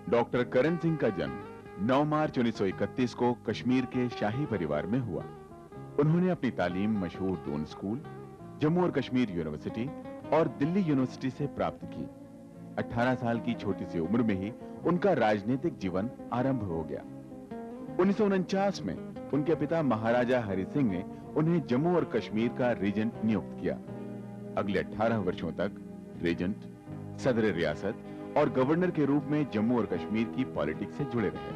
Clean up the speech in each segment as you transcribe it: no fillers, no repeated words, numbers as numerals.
Doctor Karan Singh का जन्म 9 मार्च 1931 को कश्मीर के शाही परिवार में हुआ। उन्होंने अपनी तालीम मशहूर दून स्कूल, जम्मू और कश्मीर यूनिवर्सिटी और दिल्ली यूनिवर्सिटी से प्राप्त की। 18 साल की छोटी सी उम्र में ही उनका राजनीतिक जीवन आरंभ हो गया। 1949 में उनके पिता महाराजा हरि सिंह ने उन्हें जम्मू और कश्मीर का रीजेंट नियुक्त किया। अगले 18 वर्षों तक रीजेंट, सदर रियासत और गवर्नर के रूप में जम्मू और कश्मीर की पॉलिटिक्स से जुड़े रहे।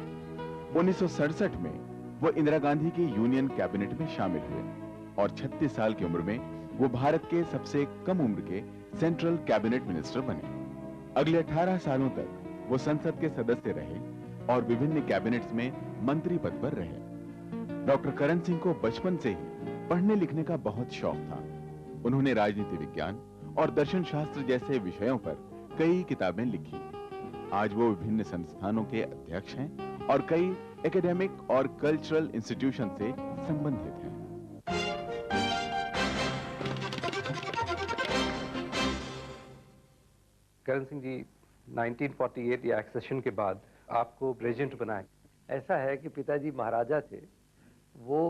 1967 में वो इंदिरा गांधी की यूनियन कैबिनेट में शामिल हुए और 36 साल की उम्र में वो भारत के सबसे कम उम्र के सेंट्रल कैबिनेट मिनिस्टर बने। अगले 18 सालों तक वो संसद के सदस्य रहे और विभिन्न कैबिनेट्स में मंत्री पद पर रहे। डॉक्टर करण सिंह को बचपन से ही पढ़ने लिखने का बहुत शौक था। उन्होंने राजनीति विज्ञान और दर्शन शास्त्र जैसे विषयों पर कई किताबें लिखी। आज वो विभिन्न संस्थानों के अध्यक्ष हैं और कई एकेडमिक और कल्चरल इंस्टीट्यूशन से संबंधित हैं। करण सिंह जी, 1948 या एक्सेशन के बाद आपको प्रेसिडेंट बनाया। ऐसा है कि पिताजी महाराजा थे, वो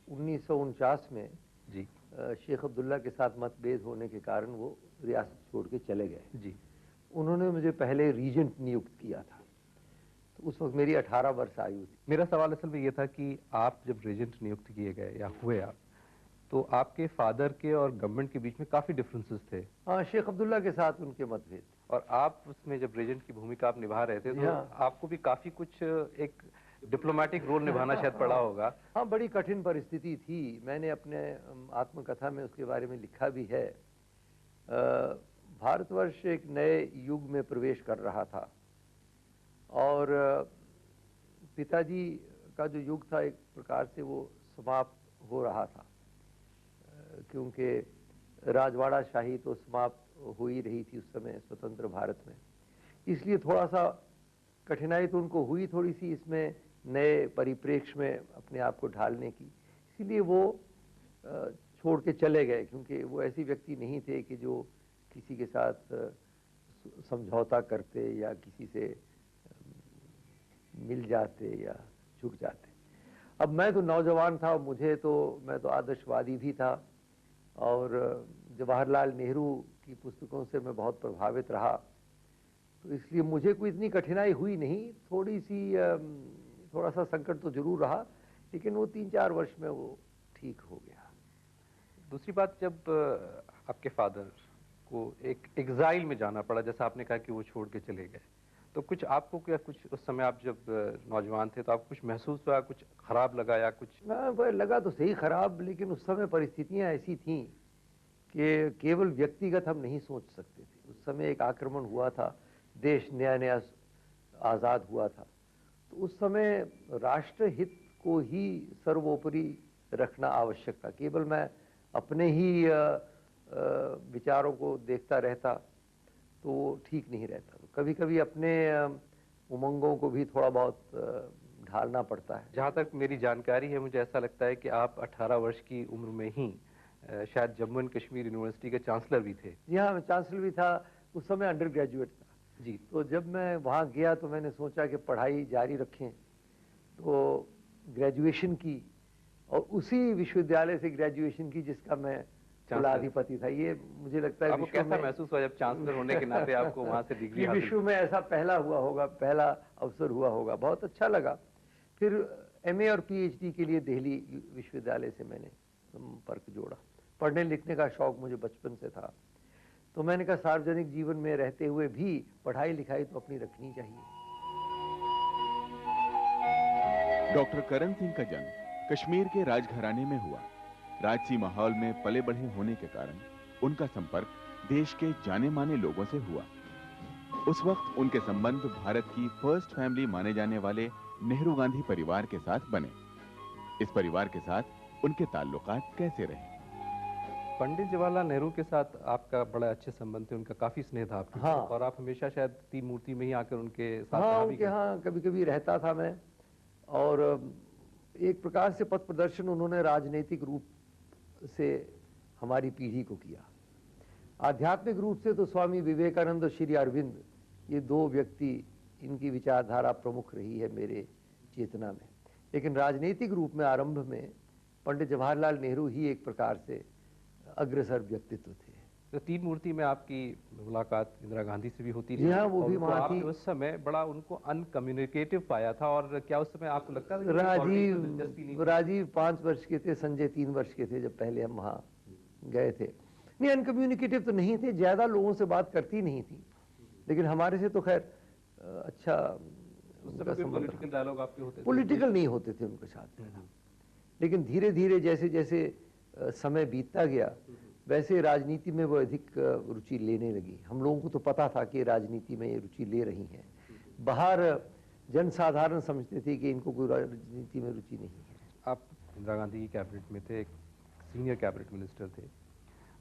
1949 में जी शेख अब्दुल्ला के साथ मतभेद होने के कारण वो रियासत छोड़ के चले गए। जी। उन्होंने मुझे पहले रीजेंट नियुक्त किया था, तो उस वक्त मेरी 18 वर्ष आयु थी। मेरा सवाल असल में ये था कि आप जब रीजेंट नियुक्त किए गए या हुए आप, तो आपके फादर के और गवर्नमेंट के बीच में काफ़ी डिफरेंसेस थे। हाँ, शेख अब्दुल्ला के साथ उनके मतभेद। और आप उसमें जब रीजेंट की भूमिका आप निभा रहे थे, तो आपको भी काफ़ी कुछ एक डिप्लोमेटिक रोल निभाना शायद पड़ा होगा। हाँ, बड़ी कठिन परिस्थिति थी। मैंने अपने आत्मकथा में उसके बारे में लिखा भी है। भारतवर्ष एक नए युग में प्रवेश कर रहा था और पिताजी का जो युग था एक प्रकार से वो समाप्त हो रहा था, क्योंकि राजवाड़ा शाही तो समाप्त हो ही रही थी उस समय स्वतंत्र भारत में। इसलिए थोड़ा सा कठिनाई तो उनको हुई थोड़ी सी इसमें नए परिप्रेक्ष्य में अपने आप को ढालने की। इसीलिए वो छोड़ के चले गए, क्योंकि वो ऐसे व्यक्ति नहीं थे कि जो किसी के साथ समझौता करते या किसी से मिल जाते या झुक जाते। अब मैं तो नौजवान था, मैं तो आदर्शवादी भी था और जवाहरलाल नेहरू की पुस्तकों से मैं बहुत प्रभावित रहा, तो इसलिए मुझे कोई इतनी कठिनाई हुई नहीं। थोड़ा सा संकट तो जरूर रहा, लेकिन वो 3-4 वर्ष में वो ठीक हो गया। दूसरी बात, जब आपके फादर को एक एग्जाइल में जाना पड़ा, जैसा आपने कहा कि वो छोड़ के चले गए, तो कुछ आपको क्या कुछ उस समय आप जब नौजवान थे तो आपको कुछ महसूस हुआ, कुछ खराब लगा या कुछ? वो लगा तो सही खराब, लेकिन उस समय परिस्थितियां ऐसी थीं कि केवल व्यक्तिगत हम नहीं सोच सकते थे। उस समय एक आक्रमण हुआ था, देश नया नया आज़ाद हुआ था, तो उस समय राष्ट्र हित को ही सर्वोपरि रखना आवश्यक था। केवल मैं अपने ही विचारों को देखता रहता तो वो ठीक नहीं रहता। तो कभी कभी अपने उमंगों को भी थोड़ा बहुत ढालना पड़ता है। जहाँ तक मेरी जानकारी है, मुझे ऐसा लगता है कि आप 18 वर्ष की उम्र में ही शायद जम्मू एंड कश्मीर यूनिवर्सिटी के चांसलर भी थे। जी हाँ, मैं चांसलर भी था। उस समय अंडर ग्रेजुएट था जी। तो जब मैं वहाँ गया तो मैंने सोचा कि पढ़ाई जारी रखें, तो ग्रेजुएशन की और उसी विश्वविद्यालय से ग्रेजुएशन की जिसका मैं कुलाधिपति था। ये मुझे लगता है आपको कैसा महसूस हुआ जब चांसलर होने के नाते आपको वहाँ से डिग्री हासिल? विश्व में ऐसा पहला हुआ होगा, पहला अवसर हुआ होगा। बहुत अच्छा लगा। फिर एमए और पीएचडी के लिए दिल्ली विश्वविद्यालय से मैंने संपर्क जोड़ा। पढ़ने लिखने का शौक मुझे बचपन से था, तो मैंने कहा सार्वजनिक जीवन में रहते हुए भी पढ़ाई लिखाई तो अपनी रखनी चाहिए। डॉक्टर करण सिंह का जन्म कश्मीर के राजघराने में हुआ। राजसी माहौल में पले बढ़े होने के कारण उनका संपर्क देश के जाने माने लोगों से हुआ। उस वक्त उनके संबंध भारत की फर्स्ट फैमिली माने जाने वाले नेहरू गांधी परिवार के साथ बने। इस परिवार के साथ उनके ताल्लुकात कैसे रहे? पंडित जवाहरलाल नेहरू के साथ आपका बड़ा अच्छे संबंध थे, उनका काफी स्नेह था आपके साथ, और आप हमेशा शायद तीन मूर्ति में ही आकर उनके साथ उनके यहाँ कभी कभी रहता था मैं। और एक प्रकार से पथ प्रदर्शन उन्होंने राजनीतिक रूप से हमारी पीढ़ी को किया। आध्यात्मिक रूप से तो स्वामी विवेकानंद और श्री अरविंद, ये दो व्यक्ति, इनकी विचारधारा प्रमुख रही है मेरे चेतना में। लेकिन राजनीतिक रूप में आरंभ में पंडित जवाहरलाल नेहरू ही एक प्रकार से अग्रसर व्यक्तित्व थे। तो तीन मूर्ति में आपकी मुलाकात इंदिरा गांधी से भी होती जी हाँ, वो भी वहाँ आपने थी। उस समय बड़ा उनको अनकम्युनिकेटिव पाया था, और क्या उस समय आपको लगता था कि राजीव 5 वर्ष के थे, संजय 3 वर्ष के थे जब पहले हम वहाँ गए थे। नहीं, अनकम्युनिकेटिव तो नहीं थे, ज़्यादा लोगों से बात करती नहीं थी, लेकिन हमारे से तो खैर अच्छा पॉलिटिकल डायलॉग आपके होते थे? पॉलिटिकल नहीं होते थे उनके साथ। लेकिन धीरे धीरे जैसे जैसे समय बीतता गया वैसे राजनीति में वो अधिक रुचि लेने लगी। हम लोगों को तो पता था कि राजनीति में ये रुचि ले रही हैं, बाहर जनसाधारण समझते थे कि इनको कोई राजनीति में रुचि नहीं है। आप इंदिरा गांधी की कैबिनेट में थे, एक सीनियर कैबिनेट मिनिस्टर थे।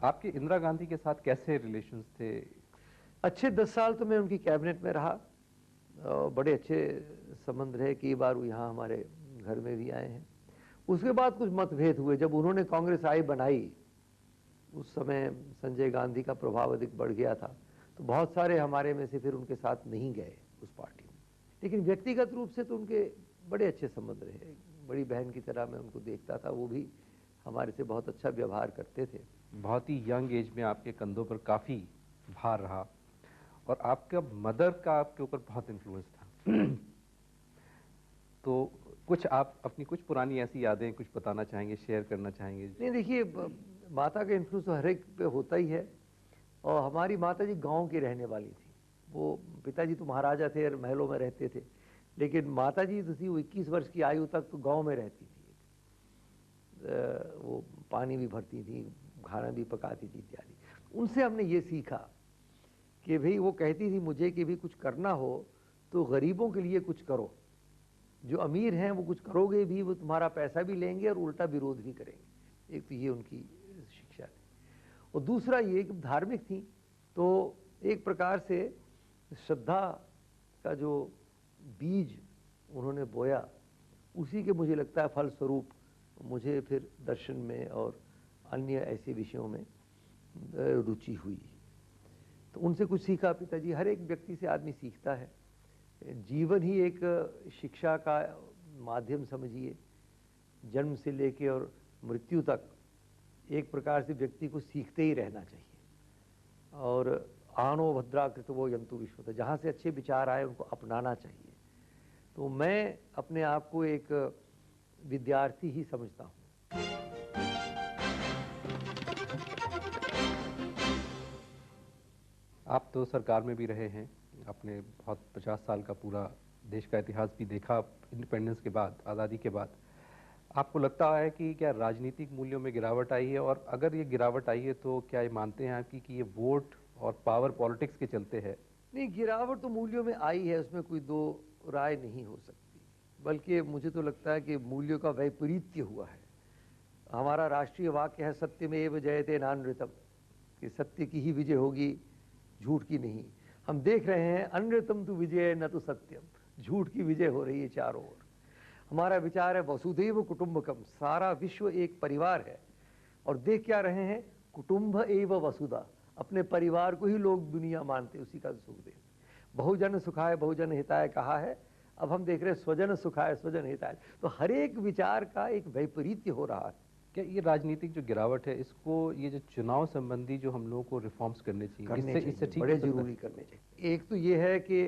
आपके इंदिरा गांधी के साथ कैसे रिलेशंस थे? अच्छे 10 साल तो मैं उनकी कैबिनेट में रहा, बड़े अच्छे संबंध रहे। कई बार वो यहाँ हमारे घर में भी आए हैं। उसके बाद कुछ मतभेद हुए। जब उन्होंने कांग्रेस आई बनाई, उस समय संजय गांधी का प्रभाव अधिक बढ़ गया था, तो बहुत सारे हमारे में से फिर उनके साथ नहीं गए उस पार्टी में। लेकिन व्यक्तिगत रूप से तो उनके बड़े अच्छे संबंध रहे। बड़ी बहन की तरह मैं उनको देखता था, वो भी हमारे से बहुत अच्छा व्यवहार करते थे। बहुत ही यंग एज में आपके कंधों पर काफ़ी भार रहा, और आपका मदर का आपके ऊपर बहुत इन्फ्लुएंस था। तो कुछ आप अपनी कुछ पुरानी ऐसी यादें कुछ बताना चाहेंगे, शेयर करना चाहेंगे? नहीं, देखिए, माता का इन्फ्लुएंस तो हर एक पे होता ही है। और हमारी माता जी गांव की रहने वाली थी। वो पिताजी तो महाराजा थे और महलों में रहते थे, लेकिन माता जी तो थी, वो 21 वर्ष की आयु तक तो गांव में रहती थी। वो पानी भी भरती थी, खाना भी पकाती थी इत्यादि। उनसे हमने ये सीखा कि भाई, वो कहती थी मुझे कि भी कुछ करना हो तो गरीबों के लिए कुछ करो। जो अमीर हैं वो कुछ करोगे भी, वो तुम्हारा पैसा भी लेंगे और उल्टा विरोध भी करेंगे। एक तो ये उनकी शिक्षा थी। और दूसरा ये कि धार्मिक थी, तो एक प्रकार से श्रद्धा का जो बीज उन्होंने बोया, उसी के मुझे लगता है फलस्वरूप मुझे फिर दर्शन में और अन्य ऐसे विषयों में रुचि हुई। तो उनसे कुछ सीखा। पिताजी, हर एक व्यक्ति से आदमी सीखता है। जीवन ही एक शिक्षा का माध्यम समझिए। जन्म से लेके और मृत्यु तक एक प्रकार से व्यक्ति को सीखते ही रहना चाहिए। और आनो भद्राकृत वो यंतु विश्वत, जहाँ से अच्छे विचार आए उनको अपनाना चाहिए। तो मैं अपने आप को एक विद्यार्थी ही समझता हूँ। आप तो सरकार में भी रहे हैं, आपने बहुत 50 साल का पूरा देश का इतिहास भी देखा इंडिपेंडेंस के बाद, आज़ादी के बाद। आपको लगता है कि क्या राजनीतिक मूल्यों में गिरावट आई है, और अगर ये गिरावट आई है तो क्या ये मानते हैं आपकी कि ये वोट और पावर पॉलिटिक्स के चलते है? नहीं, गिरावट तो मूल्यों में आई है, उसमें कोई दो राय नहीं हो सकती। बल्कि मुझे तो लगता है कि मूल्यों का वैपरीत्य हुआ है। हमारा राष्ट्रीय वाक्य है सत्यमेव जयते नानृतम, कि सत्य की ही विजय होगी, झूठ की नहीं। हम देख रहे हैं अनृतम तु विजय न तो सत्यम, झूठ की विजय हो रही है चारों ओर। हमारा विचार है वसुधैव कुटुंबकम, सारा विश्व एक परिवार है। और देख क्या रहे हैं, कुटुंब एव वसुधा, अपने परिवार को ही लोग दुनिया मानते, उसी का सुख दे। बहुजन सुखाय बहुजन हिताय कहा है, अब हम देख रहे हैं स्वजन सुखाय स्वजन हिताय। तो हर एक विचार का एक वैपरीत्य हो रहा है। क्या ये राजनीतिक जो गिरावट है, इसको ये जो चुनाव संबंधी जो हम लोगों को रिफॉर्म्स करने चाहिए, इससे ठीक बड़े जरूरी करने चाहिए। एक तो ये है कि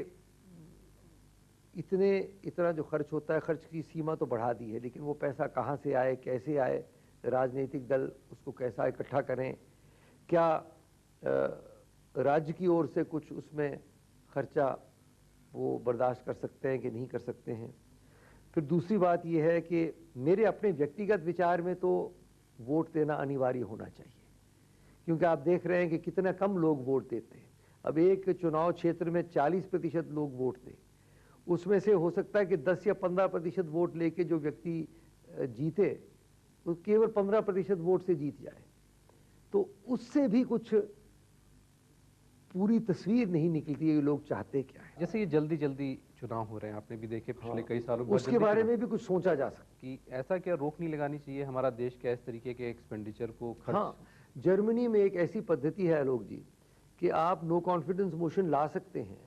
इतना जो खर्च होता है, खर्च की सीमा तो बढ़ा दी है, लेकिन वो पैसा कहाँ से आए, कैसे आए, राजनीतिक दल उसको कैसा इकट्ठा करें, क्या राज्य की ओर से कुछ उसमें खर्चा वो बर्दाश्त कर सकते हैं कि नहीं कर सकते हैं। फिर दूसरी बात यह है कि मेरे अपने व्यक्तिगत विचार में तो वोट देना अनिवार्य होना चाहिए, क्योंकि आप देख रहे हैं कि कितना कम लोग वोट देते हैं। अब एक चुनाव क्षेत्र में 40% लोग वोट दें, उसमें से हो सकता है कि 10 या 15% वोट लेके जो व्यक्ति जीते वो केवल 15% वोट से जीत जाए। तो उससे भी कुछ पूरी तस्वीर नहीं निकलती है, लोग चाहते क्या है। जैसे ये जल्दी जल्दी चुनाव हो रहे हैं, आपने भी देखे पिछले कई सालों में, उसके बारे में भी कुछ सोचा जा सकता कि ऐसा क्या रोक नहीं लगानी चाहिए, हमारा देश क्या इस तरीके के एक्सपेंडिचर को खर्च जर्मनी में एक ऐसी पद्धति है आलोक जी कि आप नो कॉन्फिडेंस मोशन ला सकते हैं,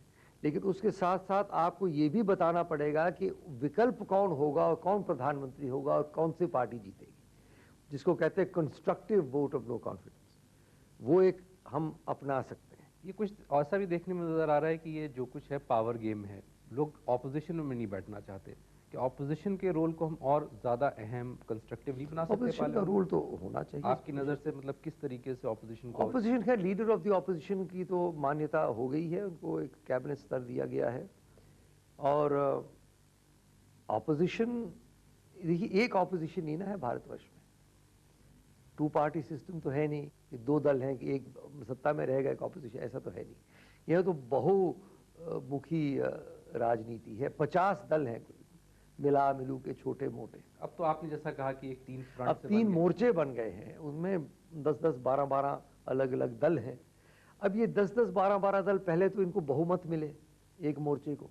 लेकिन उसके साथ साथ आपको ये भी बताना पड़ेगा कि विकल्प कौन होगा और कौन प्रधानमंत्री होगा और कौन सी पार्टी जीतेगी, जिसको कहते हैं constructive vote of no confidence. वो एक हम अपना सकते हैं। ये कुछ ऐसा भी देखने में नजर आ रहा है कि ये जो कुछ है पावर गेम है, लोग ऑपोजिशन में नहीं बैठना चाहते कि ऑपोजिशन के रोल को हम और ज्यादा अहम कंस्ट्रक्टिव नहीं बना सकते। ऑपोजिशन का रोल तो होना चाहिए आपकी नज़र से, मतलब किस तरीके से ऑपोजिशन को? ऑपोजिशन है, लीडर ऑफ द ऑपोजिशन की तो मान्यता हो गई है, उनको एक कैबिनेट स्तर दिया गया है। और ऑपोजिशन, देखिए एक ऑपोजिशन नहीं ना है भारतवर्ष में, टू पार्टी सिस्टम तो है नहीं कि दो दल हैं कि एक सत्ता में रहेगा एक ऑपोजिशन, ऐसा तो है नहीं। यह तो बहुमुखी राजनीति है, 50 दल हैं मिला मिलू के छोटे मोटे। अब तो आपने जैसा कहा कि एक तीन फ्रंट, अब 3 मोर्चे बन गए हैं, उनमें 10-10, 12-12 अलग अलग दल हैं। अब ये 10-10, 12-12 दल, पहले तो इनको बहुमत मिले एक मोर्चे को,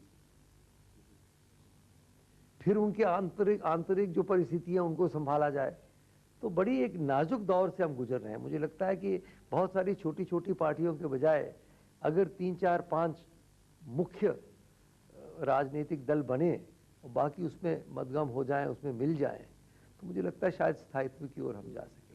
फिर उनके आंतरिक जो परिस्थितियां उनको संभाला जाए, तो बड़ी एक नाजुक दौर से हम गुजर रहे हैं। मुझे लगता है कि बहुत सारी छोटी छोटी पार्टियों के बजाय अगर 3, 4, 5 मुख्य राजनीतिक दल बने और बाकी उसमें मदगम हो जाएं, उसमें मिल जाएं, तो मुझे लगता है शायद स्थायित्व की ओर हम जा सकें।